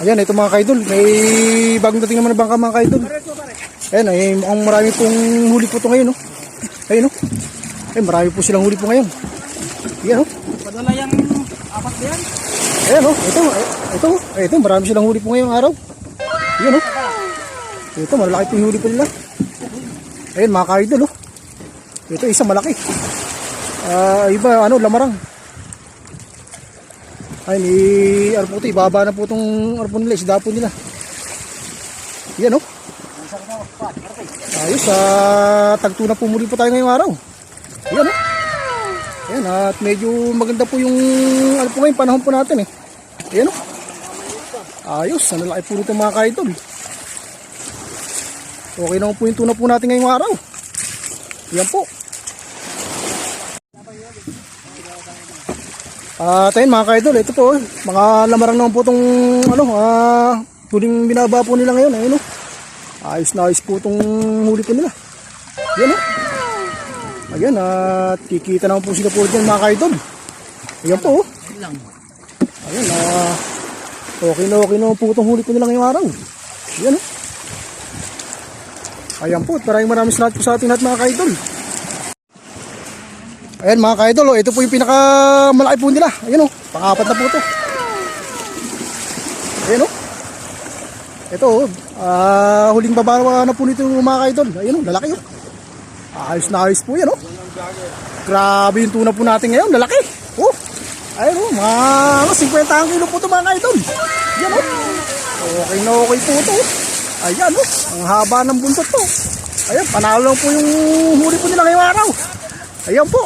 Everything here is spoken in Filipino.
Ayan, ito mga kaidol. May bagong dating naman na bangka mga kaidol. Ayan, ay mukhang marami pong huli po ito ngayon. No? Ayun, no? Ay, marami po silang huli po ngayon. Ayan, no? Padala yung apat na yan. Ayan, no? Ito, marami silang huli po ngayong araw. Ayan, no? Ito, malaki po yung huli po nila. Ayan, mga kaidol, no? Ito, isa malaki. Iba, lamarang. Ay, ano po ito, ibaba na po itong arpo nila, isda po nila. Yan, no? Ayos, tagtuna po muli po tayo ngayong araw. Yan, no? Ayan, at medyo maganda po yung, po ngayon, panahon po natin, eh. Ayan, no? Ayos, ang laki po nito mga kaidol. Okay naman po yung tuna po natin ngayong araw. Yan po. Ayun mga kaidol, ito po, mga lamarang naman po itong, huling binaba po nila ngayon, ayun, no? Ayos na ayos po itong huli po nila. Yan, no? Ayan, at kikita naman po sila po dyan mga kaidol. Ayan po, oh. Ayan, okay na po itong huli po nila ngayong araw. Ayan, no? Ayan po, maraming salamat po sa ating lahat mga kaidol. Ayan mga kaidol, oh, ito po yung pinakamalaki po nila. Ayan, oh, pang-apat na po ito. Ayan, oh. Ito, huling baba na po nito mga kaidol. Ayan, oh, lalaki, oh. Ayos na ayos po yan, oh. Grabe yung tuna po natin ngayon, lalaki. Oh, ayan, oh, mga 50 kilo po ito mga kaidol. Ayan, oh. Okay na okay po ito. Ayan, oh, ang haba ng buntot po. Ayan, panalo lang po yung huli po nila ngayong araw. Ayan po.